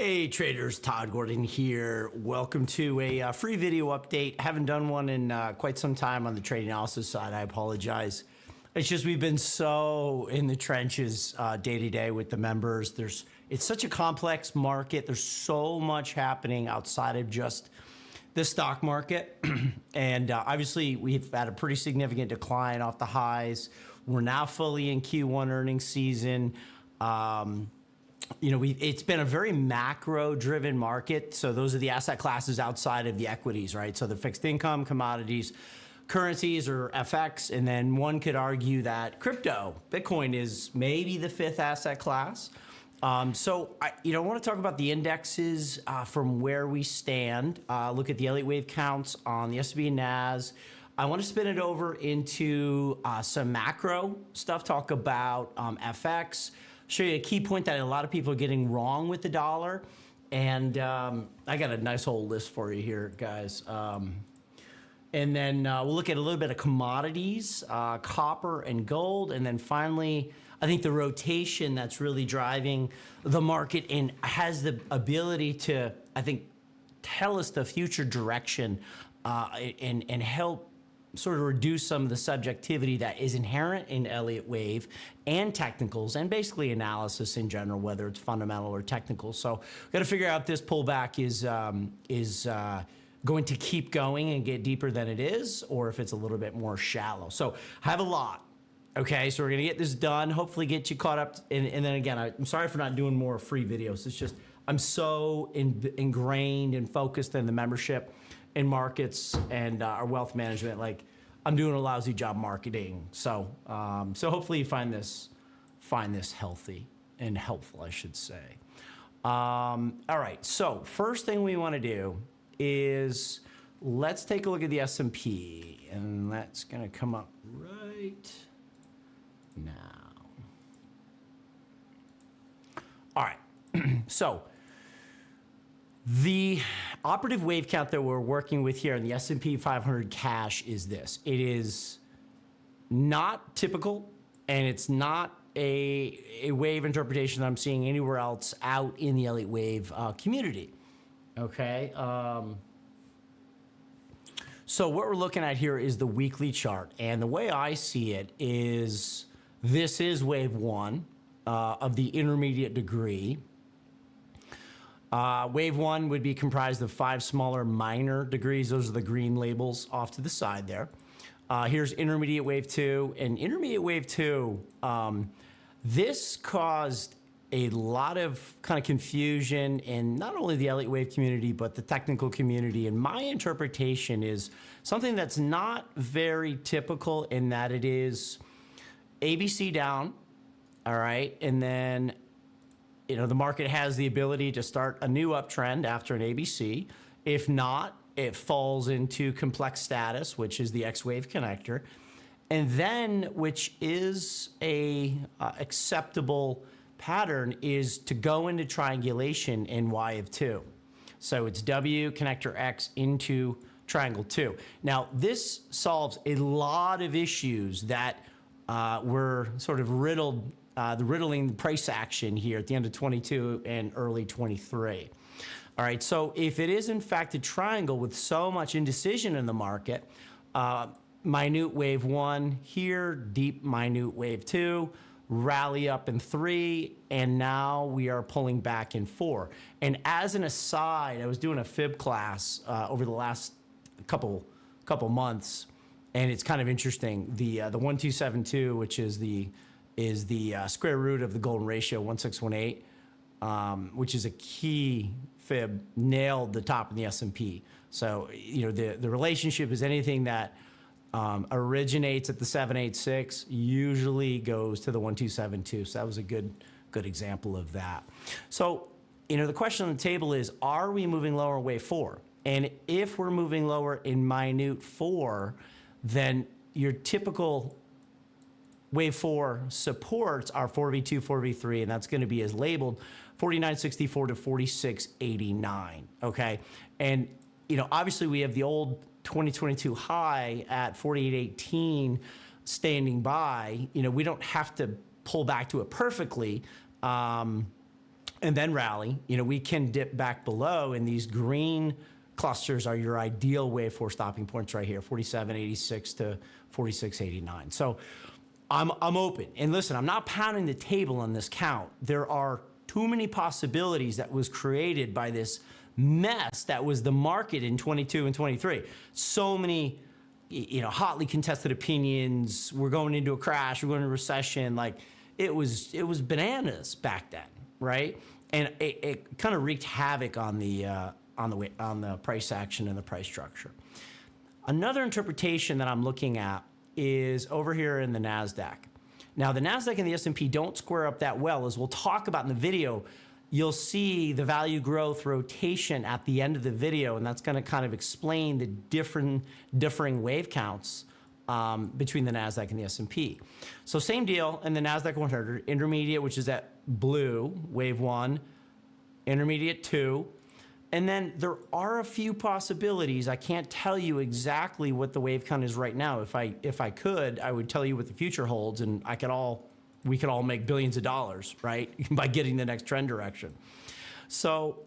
Hey traders, Todd Gordon here. Welcome to a free video update. Haven't done one in quite some time on the trade analysis side. I apologize. It's just we've been so in the trenches day to day with the members. It's such a complex market. There's so much happening outside of just the stock market. And obviously we've had a pretty significant decline off the highs. We're now fully in Q1 earnings season. It's been a very macro-driven market. So those are the asset classes outside of the equities, right? So the fixed income, commodities, currencies, or FX. And then one could argue that crypto, Bitcoin, is maybe the fifth asset class. I want to talk about the indexes from where we stand. Look at the elite wave counts on the S&P and NAS. I want to spin it over into some macro stuff. Talk about FX. Show you a key point that a lot of people are getting wrong with the dollar. And I got a nice whole list for you here, guys. And then we'll look at a little bit of commodities, copper and gold. And then finally, I think the rotation that's really driving the market and has the ability to, I think, tell us the future direction and help sort of reduce some of the subjectivity that is inherent in Elliott wave and technicals and basically analysis in general, whether it's fundamental or technical. So we've got to figure out if this pullback is going to keep going and get deeper than it is, or if it's a little bit more shallow. So I have a lot. Okay, so we're gonna get this done, hopefully get you caught up. And then again, I'm sorry for not doing more free videos. It's just, I'm so ingrained and focused in the membership in markets and our wealth management. Like, I'm doing a lousy job marketing. So hopefully you find this healthy and helpful, I should say. All right, so first thing we wanna do is let's take a look at the S&P, and that's gonna come up right now. All right, so the operative wave count that we're working with here in the S&P 500 cash is this. It is not typical, and it's not a wave interpretation that I'm seeing anywhere else out in the elite wave community. Okay. So what we're looking at here is the weekly chart, and the way I see it is this is wave one of the intermediate degree. Wave one would be comprised of 5 smaller minor degrees. Those are the green labels off to the side there. Here's intermediate wave two, and intermediate wave two, this caused a lot of kind of confusion in not only the elite wave community, but the technical community. And my interpretation is something that's not very typical in that it is ABC down, all right? And then, you know, the market has the ability to start a new uptrend after an ABC. If not, it falls into complex status, which is the X wave connector. And then, which is a acceptable pattern, is to go into triangulation in Y of 2. So it's W connector X into triangle 2. Now, this solves a lot of issues that were sort of riddled, the riddling price action here at the end of 22 and early 23. All right, so if it is in fact a triangle with so much indecision in the market, minute wave 1 here, deep minute wave 2, rally up in 3, and now we are pulling back in 4. And as an aside, I was doing a fib class over the last couple months, and it's kind of interesting. The 1272, which is the square root of the golden ratio 1618, which is a key fib, nailed the top of the S&P. So you know the relationship is anything that originates at the 786 usually goes to the 1272. So that was a good example of that. So, you know, the question on the table is, are we moving lower in wave 4? And if we're moving lower in minute 4, then your typical wave 4 supports are 4v2, 4v3, and that's going to be as labeled 49.64 to 46.89. Okay. And, you know, obviously we have the old 2022 high at 48.18 standing by. You know, we don't have to pull back to it perfectly. and then rally. You know, we can dip back below, and these green clusters are your ideal wave 4 stopping points right here, 47.86 to 46.89. So I'm open. And listen, I'm not pounding the table on this count. There are too many possibilities that was created by this mess that was the market in 22 and 23. So many, you know, hotly contested opinions. We're going into a crash. We're going into a recession. Like it was bananas back then, right? And it kind of wreaked havoc on the price action and the price structure. Another interpretation that I'm looking at is over here in the NASDAQ. Now, the NASDAQ and the S&P don't square up that well. As we'll talk about in the video, you'll see the value growth rotation at the end of the video, and that's going to kind of explain the differing wave counts between the NASDAQ and the S&P. So same deal in the NASDAQ 100, intermediate, which is that blue, wave 1, intermediate 2, and then there are a few possibilities. I can't tell you exactly what the wave count is right now. If I could, I would tell you what the future holds, and we could all make billions of dollars, right, by getting the next trend direction. So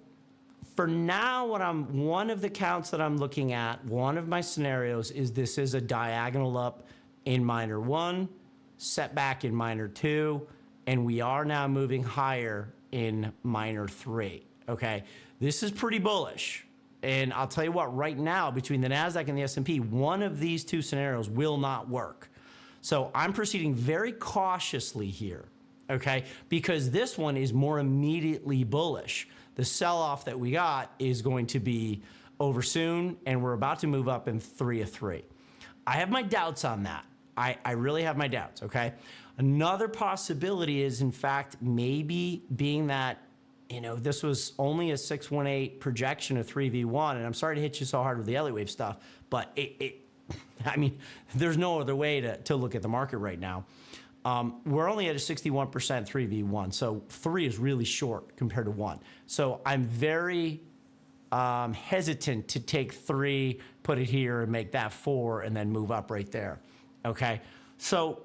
for now, one of the counts that I'm looking at, one of my scenarios is this is a diagonal up in minor 1, setback in minor 2, and we are now moving higher in minor 3. Okay, this is pretty bullish. And I'll tell you what, right now, between the NASDAQ and the S&P, one of these two scenarios will not work. So I'm proceeding very cautiously here, okay? Because this one is more immediately bullish. The sell-off that we got is going to be over soon, and we're about to move up in 3 of 3. I have my doubts on that. I really have my doubts, okay? Another possibility is, in fact, maybe being that, you know, this was only a 618 projection of 3v1, and I'm sorry to hit you so hard with the Elliott wave stuff, but I mean, there's no other way to look at the market right now. We're only at a 61% 3v1, so 3 is really short compared to 1. So I'm very hesitant to take 3, put it here, and make that 4, and then move up right there. Okay, so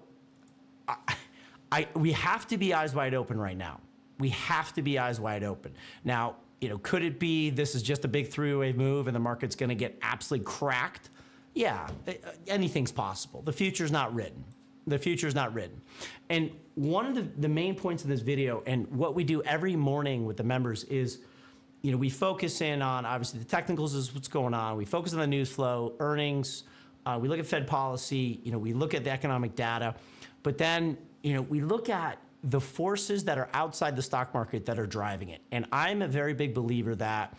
we have to be eyes wide open right now. We have to be eyes wide open. Now, you know, could it be this is just a big three-way move and the market's going to get absolutely cracked? Yeah, anything's possible. The future's not written. The future's not written. And one of the main points of this video, and what we do every morning with the members is, you know, we focus in on, obviously, the technicals is what's going on. We focus on the news flow, earnings. We look at Fed policy. You know, we look at the economic data. But then, you know, we look at the forces that are outside the stock market that are driving it. And I'm a very big believer that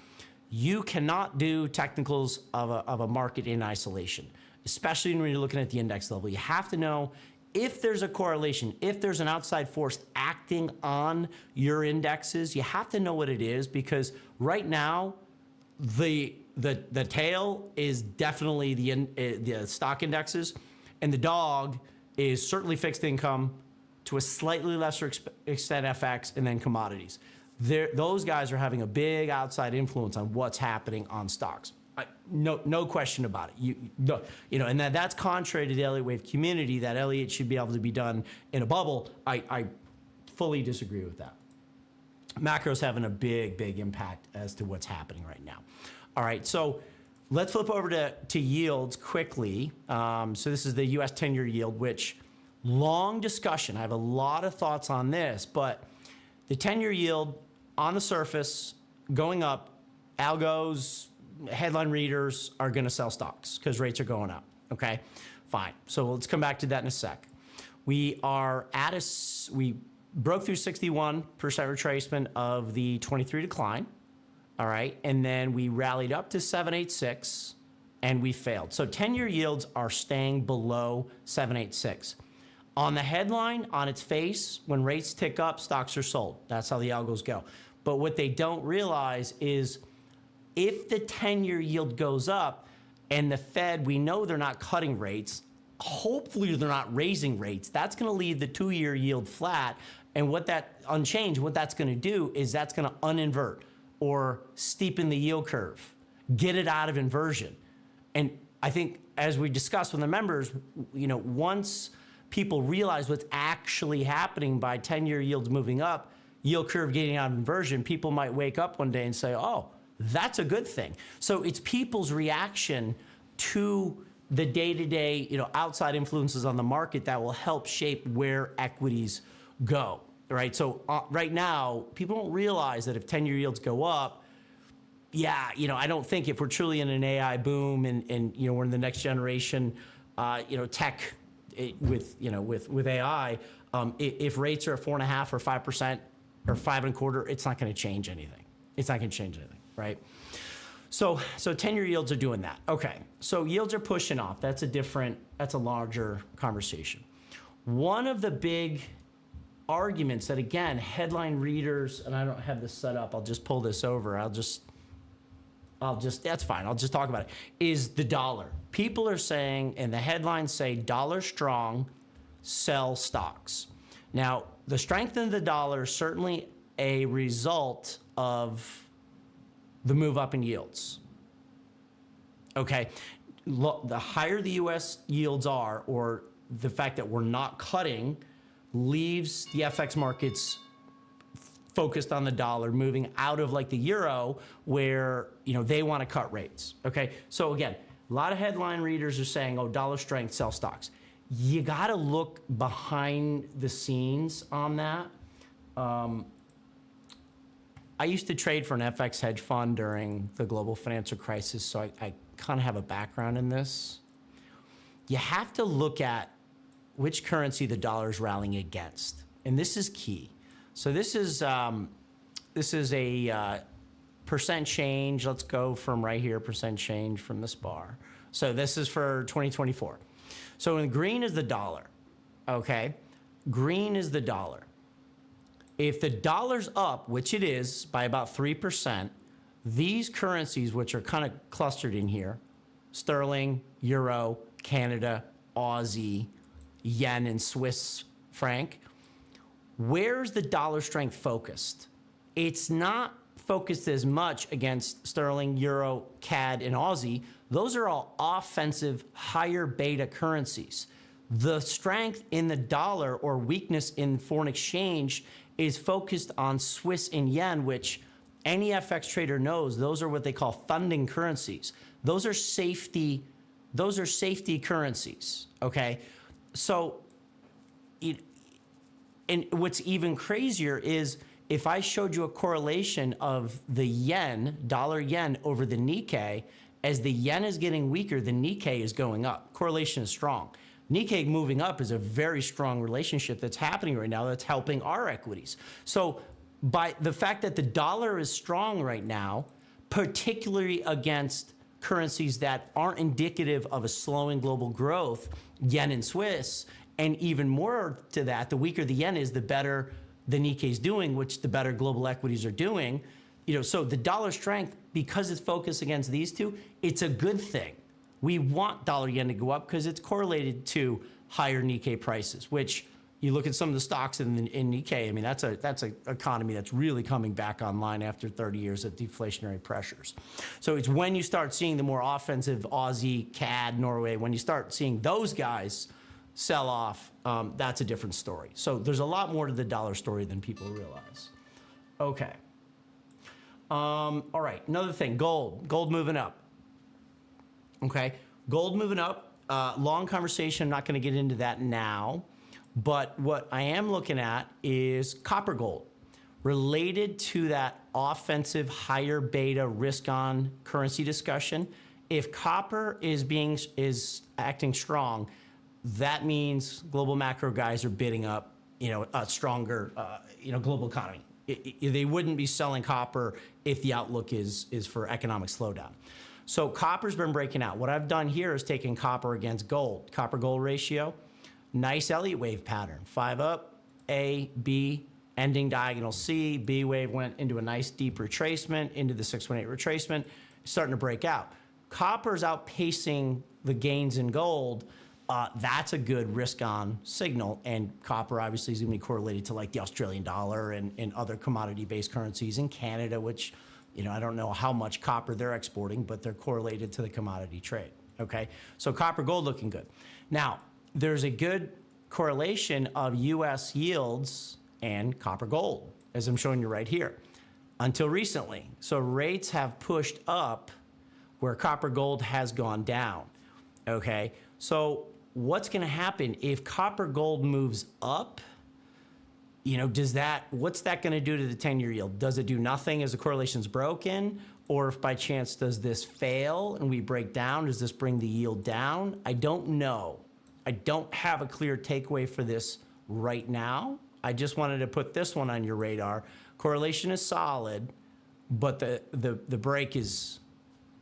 you cannot do technicals of a market in isolation, especially when you're looking at the index level. You have to know if there's a correlation, if there's an outside force acting on your indexes. You have to know what it is, because right now the tail is definitely the stock indexes, and the dog is certainly fixed income, to a slightly lesser extent FX, and then commodities. Those guys are having a big outside influence on what's happening on stocks. No question about it. You know, and that's contrary to the Elliott wave community, that Elliott should be able to be done in a bubble. I fully disagree with that. Macro's having a big impact as to what's happening right now. All right, so let's flip over to yields quickly. So this is the U.S. 10-year yield, which long discussion. I have a lot of thoughts on this, but the 10-year yield on the surface going up, algos, headline readers are going to sell stocks because rates are going up. Okay, fine. So let's come back to that in a sec. We are we broke through 61% retracement of the 23 decline. All right, and then we rallied up to 786 and we failed. So 10-year yields are staying below 786. On the headline, on its face, when rates tick up, stocks are sold. That's how the algos go. But what they don't realize is if the 10-year yield goes up and the Fed, we know they're not cutting rates, hopefully they're not raising rates, that's going to leave the 2-year yield flat. And what that's going to do is that's going to uninvert or steepen the yield curve, get it out of inversion. And I think, as we discussed with the members, you know, once people realize what's actually happening by 10-year yields moving up, yield curve getting out of inversion, people might wake up one day and say, oh, that's a good thing. So it's people's reaction to the day-to-day, outside influences on the market that will help shape where equities go, right? So right now, people don't realize that if 10-year yields go up, yeah, I don't think if we're truly in an AI boom and we're in the next generation, tech with AI, if rates are at 4.5% or 5% or 5.25%, it's not going to change anything. It's not going to change anything, right? So 10-year yields are doing that. Okay, so yields are pushing off. That's a larger conversation. One of the big arguments that, again, headline readers, and I don't have this set up, I'll just pull this over. That's fine. I'll just talk about it, is the dollar. People are saying, and the headlines say, dollar strong, sell stocks. Now, the strength in the dollar is certainly a result of the move up in yields. Okay, look, the higher the U.S. yields are, or the fact that we're not cutting, leaves the FX markets focused on the dollar, moving out of like the euro, where they want to cut rates. Okay, so again, a lot of headline readers are saying, "Oh, dollar strength, sell stocks." You got to look behind the scenes on that. I used to trade for an FX hedge fund during the global financial crisis, so I kind of have a background in this. You have to look at which currency the dollar is rallying against, and this is key. So this is a percent change. Let's go from right here, percent change from this bar. So this is for 2024. So in green is the dollar, okay? Green is the dollar. If the dollar's up, which it is, by about 3%, these currencies, which are kind of clustered in here, sterling, euro, Canada, Aussie, yen, and Swiss franc, where's the dollar strength focused? It's not focused as much against sterling, euro, CAD, and Aussie. Those are all offensive, higher beta currencies. The strength in the dollar or weakness in foreign exchange is focused on Swiss and yen, which any FX trader knows those are what they call funding currencies. Those are safety currencies, okay? So, and what's even crazier is if I showed you a correlation of the yen, dollar yen over the Nikkei, as the yen is getting weaker, the Nikkei is going up. Correlation is strong. Nikkei moving up is a very strong relationship that's happening right now that's helping our equities. So by the fact that the dollar is strong right now, particularly against currencies that aren't indicative of a slowing global growth, yen and Swiss, and even more to that, the weaker the yen is, the better the Nikkei is doing, which the better global equities are doing. So the dollar strength, because it's focused against these two, it's a good thing. We want dollar yen to go up because it's correlated to higher Nikkei prices, which you look at some of the stocks in Nikkei, I mean, that's an economy that's really coming back online after 30 years of deflationary pressures. So it's when you start seeing the more offensive Aussie, CAD, Norway, when you start seeing those guys sell off, that's a different story. So there's a lot more to the dollar story than people realize. Okay. All right, another thing, gold moving up. Okay, gold moving up, long conversation, I'm not gonna get into that now, but what I am looking at is copper gold, related to that offensive higher beta risk on currency discussion. If copper is acting strong, that means global macro guys are bidding up, a stronger, global economy. They wouldn't be selling copper if the outlook is for economic slowdown. So copper's been breaking out. What I've done here is taken copper against gold. Copper-gold ratio, nice Elliott wave pattern. 5 up, A, B, ending diagonal C. B wave went into a nice deep retracement, into the 618 retracement, starting to break out. Copper's outpacing the gains in gold. That's a good risk-on signal, and copper obviously is going to be correlated to like the Australian dollar and other commodity-based currencies in Canada, which I don't know how much copper they're exporting, but they're correlated to the commodity trade, okay? So copper gold looking good. Now, there's a good correlation of U.S. yields and copper gold. as I'm showing you right here, until recently. So rates have pushed up where copper gold has gone down, okay? So what's gonna happen if copper gold moves up? You know, what's that gonna do to the 10-year yield? Does it do nothing as the correlation's broken? Or if by chance does this fail and we break down, does this bring the yield down? I don't know. I don't have a clear takeaway for this right now. I just wanted to put this one on your radar. Correlation is solid, but the break is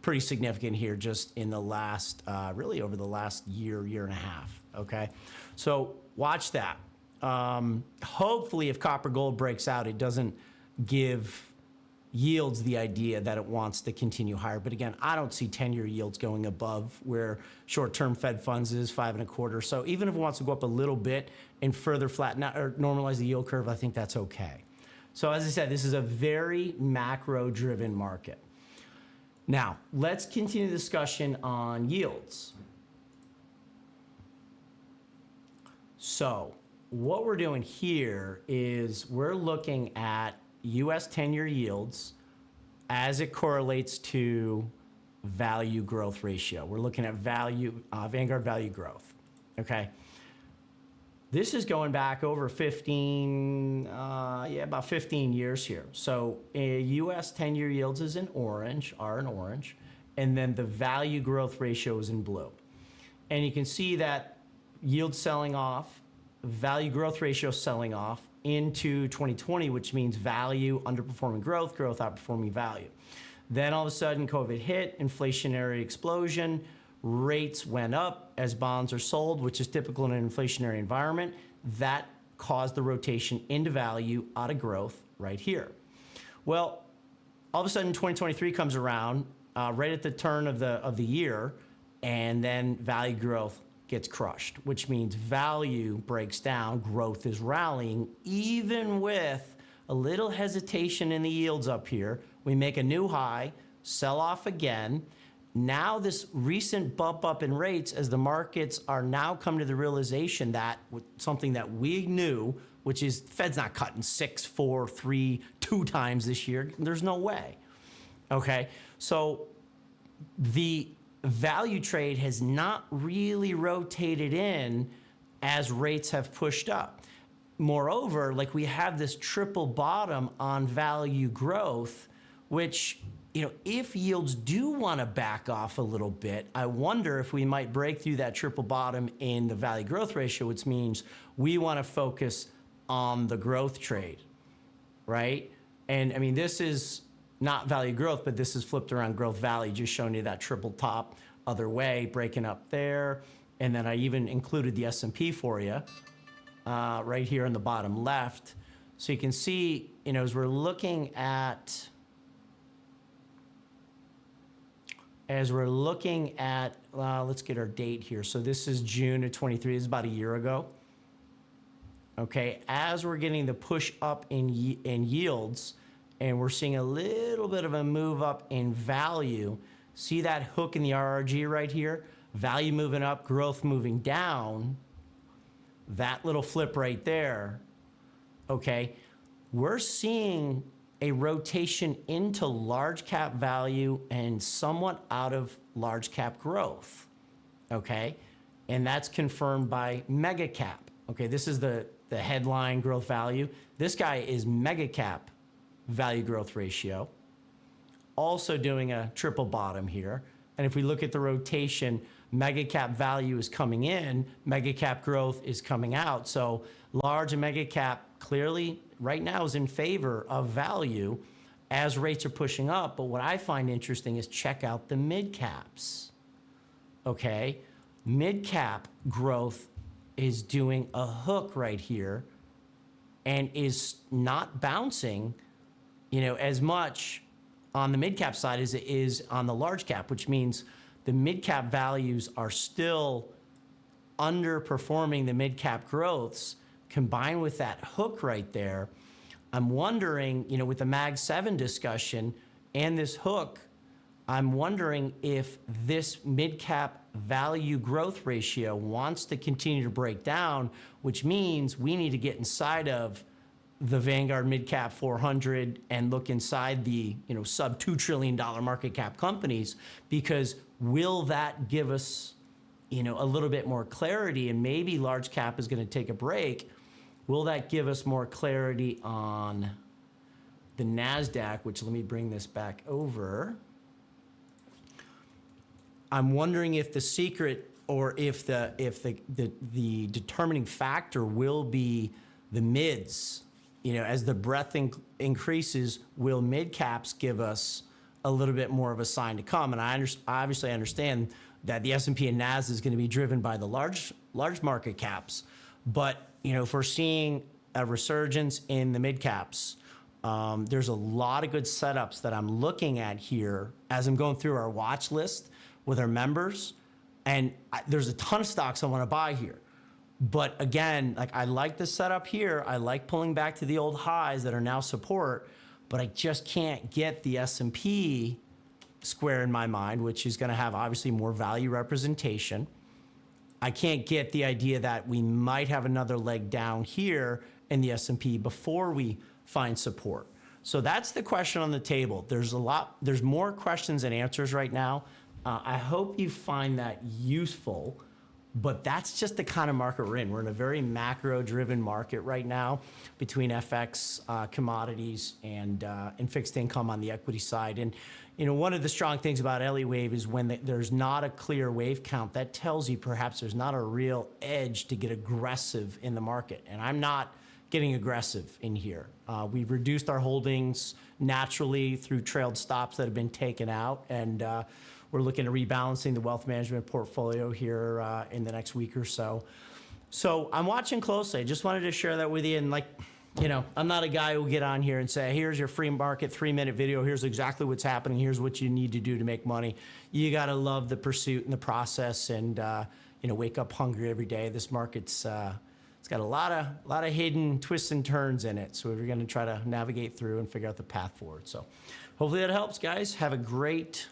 pretty significant here just in the last, really over the last year and a half, okay? So watch that. Hopefully if copper gold breaks out, it doesn't give yields the idea that it wants to continue higher. But again, I don't see 10-year yields going above where short-term Fed funds is 5.25. So even if it wants to go up a little bit and further flatten out or normalize the yield curve, I think that's okay. So as I said, this is a very macro-driven market. Now, let's continue the discussion on yields. So what we're doing here is we're looking at US 10-year yields as it correlates to value growth ratio. We're looking at Vanguard value growth, okay? This is going back over about 15 years here. So US 10-year yields is in orange, are in orange, and then the value growth ratio is in blue. And you can see that yield selling off, value growth ratio selling off into 2020, which means value underperforming growth, growth outperforming value. Then all of a sudden COVID hit, inflationary explosion, rates went up as bonds are sold, which is typical in an inflationary environment. That caused the rotation into value out of growth right here. Well, all of a sudden 2023 comes around right at the turn of the year, and then value growth gets crushed, which means value breaks down, growth is rallying, even with a little hesitation in the yields up here. We make a new high, sell off again. Now this recent bump up in rates as the markets are now come to the realization that something that we knew, which is Fed's not cutting 6, 4, 3, 2 times this year. There's no way, okay? So the value trade has not really rotated in as rates have pushed up. Moreover, like we have this triple bottom on value growth, which, you know, if yields do want to back off a little bit, I wonder if we might break through that triple bottom in the value growth ratio, which means we want to focus on the growth trade, right? And I mean, this is not value growth, but this is flipped around growth value, just showing you that triple top other way, breaking up there. And then I even included the S&P for you right here in the bottom left. So you can see, you know, as we're looking at, let's get our date here. So this is June of 23, this is about a year ago. Okay, as we're getting the push up in yields, and we're seeing a little bit of a move up in value. See that hook in the RRG right here? Value moving up, growth moving down. That little flip right there, okay? We're seeing a rotation into large cap value and somewhat out of large cap growth, okay? And that's confirmed by mega cap. Okay, this is the headline growth value. This guy is mega cap value growth ratio, also doing a triple bottom here. And if we look at the rotation, mega cap value is coming in, mega cap growth is coming out. So large and mega cap clearly right now is in favor of value as rates are pushing up. But what I find interesting is check out the mid caps. Okay, mid cap growth is doing a hook right here and is not bouncing, you know, as much on the mid cap side as it is on the large cap, which means the mid cap values are still underperforming the mid cap growths. Combined with that hook right there, I'm wondering, you know, with the Mag 7 discussion and this hook, I'm wondering if this mid cap value growth ratio wants to continue to break down, which means we need to get inside of the Vanguard Midcap 400 and look inside the sub $2 trillion market cap companies, because will that give us a little bit more clarity, and maybe large cap is going to take a break. Will that give us more clarity on the NASDAQ, which let me bring this back over. I'm wondering if the secret, or if the determining factor will be the mids. As the breadth increases, will mid caps give us a little bit more of a sign to come? And I obviously understand that the S&P and NAS is going to be driven by the large market caps, but if we're seeing a resurgence in the mid caps, there's a lot of good setups that I'm looking at here as I'm going through our watch list with our members, and there's a ton of stocks I want to buy here. But again, I like the setup here. I like pulling back to the old highs that are now support, but I just can't get the S&P square in my mind, which is going to have obviously more value representation. I can't get the idea that we might have another leg down here in the S&P before we find support. So that's the question on the table. There's more questions than answers right now. I hope you find that useful, but that's just the kind of market we're in. We're in a very macro-driven market right now between FX, commodities, and fixed income on the equity side. And one of the strong things about Ellie Wave is when there's not a clear wave count, that tells you perhaps there's not a real edge to get aggressive in the market. And I'm not getting aggressive in here. We've reduced our holdings naturally through trailed stops that have been taken out, and we're looking at rebalancing the wealth management portfolio here in the next week or so. So I'm watching closely. I just wanted to share that with you. And I'm not a guy who will get on here and say, here's your free market 3-minute video. Here's exactly what's happening. Here's what you need to do to make money. You got to love the pursuit and the process, and wake up hungry every day. This market's it's got a lot of hidden twists and turns in it. So we're going to try to navigate through and figure out the path forward. So hopefully that helps, guys. Have a great,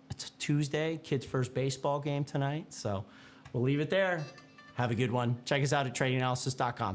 it's Tuesday, kids' first baseball game tonight. So we'll leave it there. Have a good one. Check us out at tradinganalysis.com.